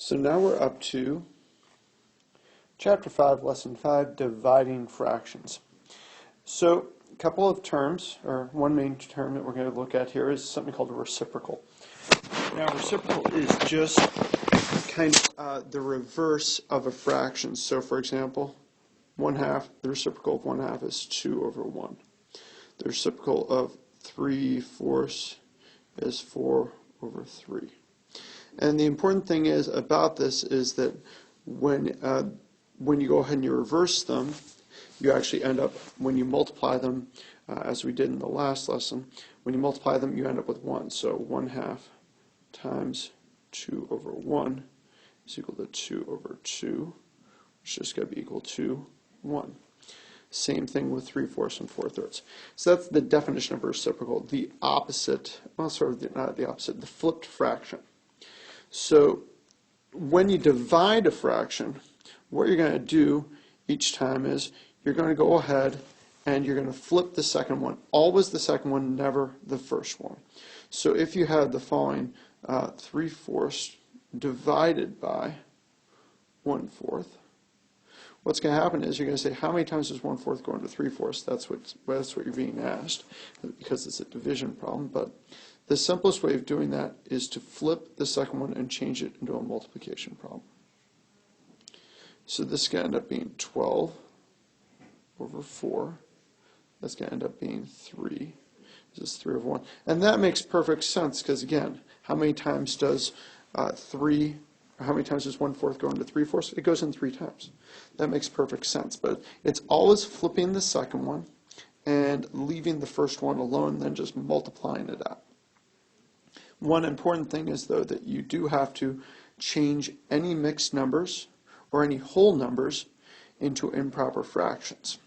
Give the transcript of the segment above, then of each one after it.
So now we're up to Chapter 5, Lesson 5, Dividing Fractions. So a couple of terms, or one main term that we're going to look at here is something called a reciprocal. Now reciprocal is just kind of the reverse of a fraction. So for example, 1/2, the reciprocal of 1/2 is 2/1. The reciprocal of 3/4 is 4/3. And the important thing is about this is that when you go ahead and you reverse them, you actually end up, when you multiply them, as we did in the last lesson, when you multiply them, you end up with 1. So 1/2 times 2/1 is equal to 2/2, which is going to be equal to 1. Same thing with 3/4 and 4/3. So that's the definition of a reciprocal. The opposite, well, not the opposite, the flipped fraction. So when you divide a fraction, what you're going to do each time is you're going to go ahead and you're going to flip the second one. Always the second one, never the first one. So if you have the following 3/4 divided by 1/4, what's going to happen is you're going to say, how many times does 1/4 go into 3/4? That's what you're being asked, because it's a division problem. But the simplest way of doing that is to flip the second one and change it into a multiplication problem. So this is going to end up being 12/4. That's going to end up being 3. This is 3/1. And that makes perfect sense because, again, how many times does 1/4 go into 3/4? It goes in 3 times. That makes perfect sense. But it's always flipping the second one and leaving the first one alone, then just multiplying it out. One important thing is, though, that you do have to change any mixed numbers or any whole numbers into improper fractions.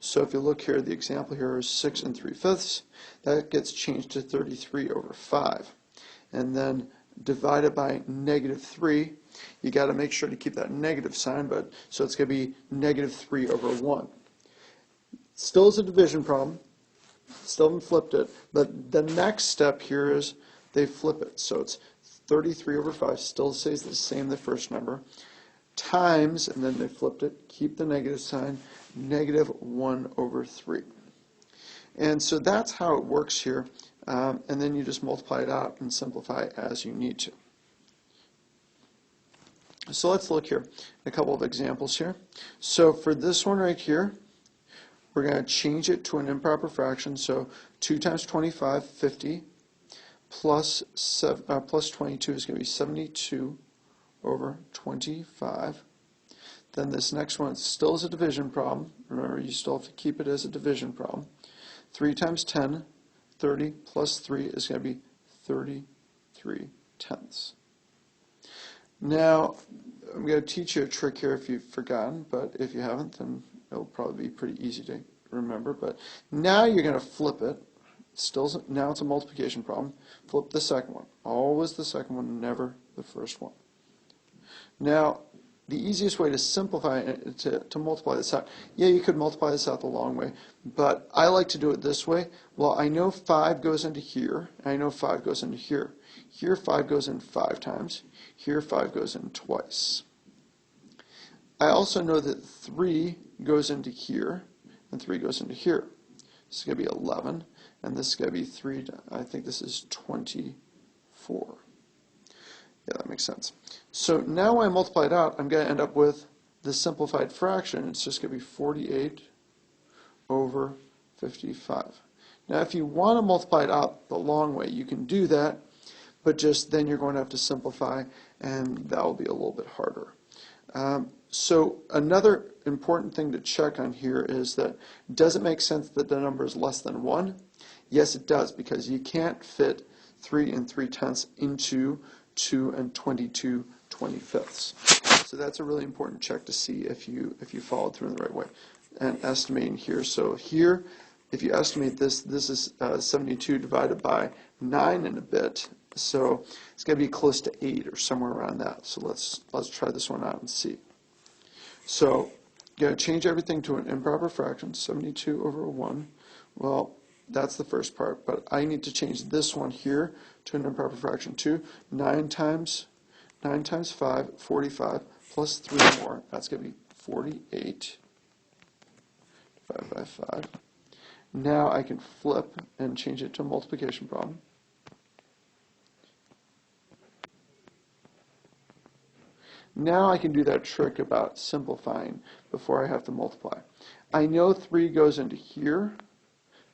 So if you look here, the example here is 6 3/5. That gets changed to 33/5. And then divided by -3, you got to make sure to keep that negative sign, but so it's going to be -3/1. Still is a division problem. Still haven't flipped it, but the next step here is they flip it. So it's 33/5, still stays the same, the first number, times, and then they flipped it, keep the negative sign, -1/3. And so that's how it works here. And then you just multiply it out and simplify as you need to. So let's look here at a couple of examples here. So for this one right here, we're going to change it to an improper fraction. So 2 times 25, 50, plus 22 is going to be 72/25. Then this next one still is a division problem. Remember, you still have to keep it as a division problem. 3 times 10, 30, plus 3 is going to be 33/10. Now, I'm going to teach you a trick here if you've forgotten, but if you haven't, then it'll probably be pretty easy to remember. But now you're going to flip it. Now it's a multiplication problem. Flip the second one. Always the second one, never the first one. Now, the easiest way to simplify it, to multiply this out, yeah, you could multiply this out the long way, but I like to do it this way. Well, I know 5 goes into here, and I know 5 goes into here. Here 5 goes in 5 times. Here 5 goes in twice. I also know that 3 goes into here, and 3 goes into here. This is going to be 11, and this is going to be 3, I think this is 24. Yeah, that makes sense. So now when I multiply it out, I'm going to end up with the simplified fraction. It's just going to be 48/55. Now if you want to multiply it out the long way, you can do that, but just then you're going to have to simplify, and that will be a little bit harder. So another important thing to check on here is that, does it make sense that the number is less than 1? Yes, it does, because you can't fit 3 3/10 into 2 22/25. So that's a really important check to see if you followed through in the right way. And estimating here, so here, if you estimate this is 72 divided by 9 and a bit. So it's going to be close to 8 or somewhere around that. So let's try this one out and see. So you're going to change everything to an improper fraction, 72/1. Well, that's the first part, but I need to change this one here to an improper fraction too. 9 times 9 times 5, 45, plus 3 more, that's going to be 48 divided by 5. Now I can flip and change it to a multiplication problem. Now I can do that trick about simplifying before I have to multiply. I know 3 goes into here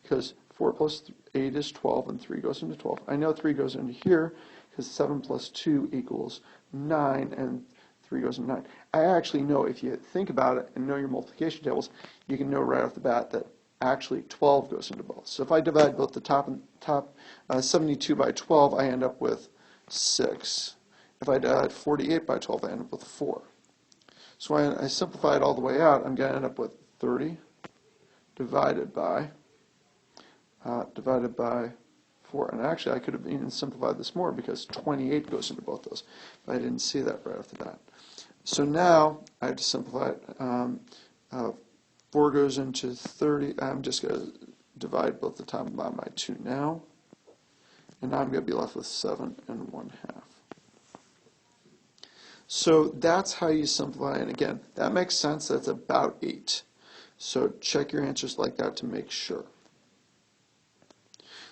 because 4 plus 8 is 12 and 3 goes into 12. I know 3 goes into here because 7 plus 2 equals 9 and 3 goes into 9. I actually know, if you think about it and know your multiplication tables, you can know right off the bat that actually 12 goes into both. So if I divide both the top 72 by 12, I end up with 6. If I divide 48 by 12, I end up with 4. So when I simplify it all the way out, I'm going to end up with 30 divided by 4. And actually, I could have even simplified this more because 28 goes into both those. But I didn't see that right off the bat. So now I have to simplify it. 4 goes into 30. I'm just going to divide both the top and bottom by 2 now. And now I'm going to be left with 7 1/2. So that's how you simplify. And again, that makes sense. That's about 8. So check your answers like that to make sure.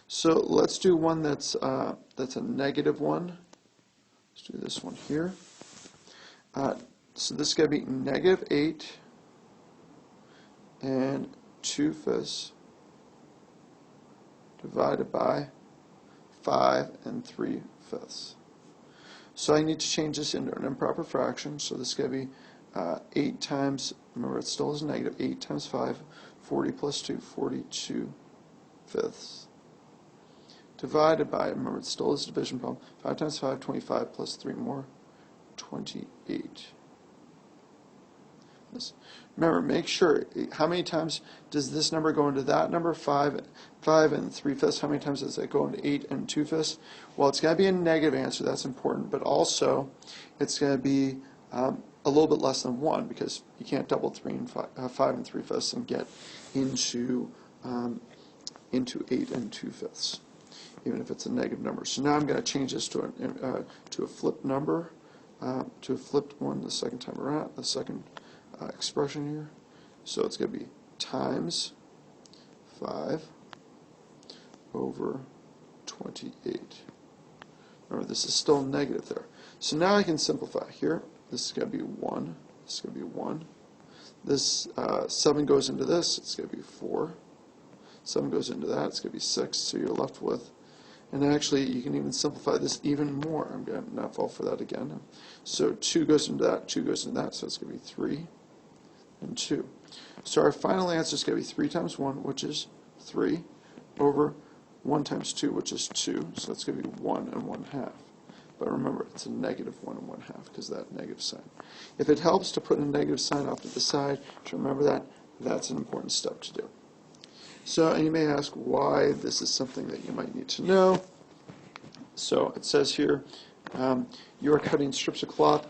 So let's do one that's a negative one. Let's do this one here. So this is going to be negative 8 and 2/5 divided by 5 3/5. So I need to change this into an improper fraction. So this is going to be 8 times, remember it still is negative, 8 times 5, 40 plus 2, 42 fifths. Divided by, remember it still is a division problem, 5 times 5, 25 plus 3 more, 28. Remember, make sure, how many times does this number go into that number? 5 and 3/5. How many times does it go into 8 and 2/5? Well, it's going to be a negative answer. That's important. But also, it's going to be a little bit less than 1 because you can't double 5 and 3/5 and get into 8 and 2/5, even if it's a negative number. So now I'm going to change this to a flipped number, to a flipped one the second time around, the second expression here. So it's going to be times 5 over 28. Remember, this is still negative there. So now I can simplify here. This is going to be 1. This is going to be 1. This 7 goes into this. It's going to be 4. 7 goes into that. It's going to be 6. So you're left with, and actually you can even simplify this even more. I'm going to not fall for that again. So 2 goes into that. 2 goes into that. So it's going to be 3 and 2. So our final answer is going to be 3 times 1, which is 3, over 1 times 2, which is 2. So that's going to be 1 1/2. But remember, it's a negative 1 1/2 because of that negative sign. If it helps to put a negative sign off to the side, to remember that, that's an important step to do. So, and you may ask why this is something that you might need to know. So it says here, you are cutting strips of cloth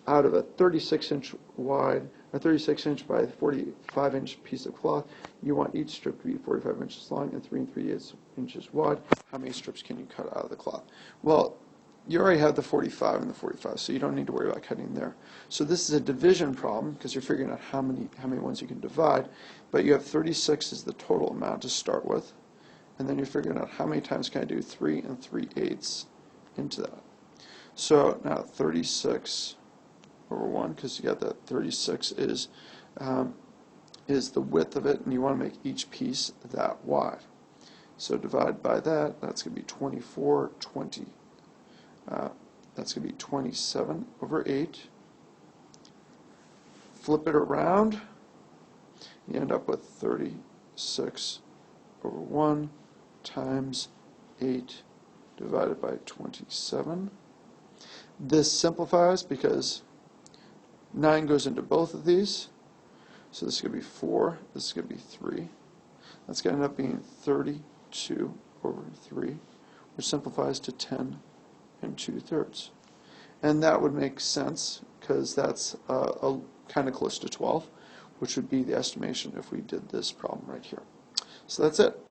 out of a 36-inch wide, a 36-inch by 45-inch piece of cloth. You want each strip to be 45 inches long and 3 3/8 inches wide. How many strips can you cut out of the cloth? Well, you already have the 45 and the 45, so you don't need to worry about cutting there. So this is a division problem because you're figuring out how many ones you can divide, but you have 36 is the total amount to start with, and then you're figuring out how many times can I do 3 3/8 into that. So now 36 over 1, because you got that 36 is the width of it, and you want to make each piece that wide. So divide by that, that's going to be 24, 20. That's going to be 27 over 8. Flip it around, you end up with 36 over 1 times 8 divided by 27. This simplifies because 9 goes into both of these. So this is going to be 4, this is going to be 3. That's going to end up being 32 over 3, which simplifies to 10 2/3. And that would make sense because that's kind of close to 12, which would be the estimation if we did this problem right here. So that's it.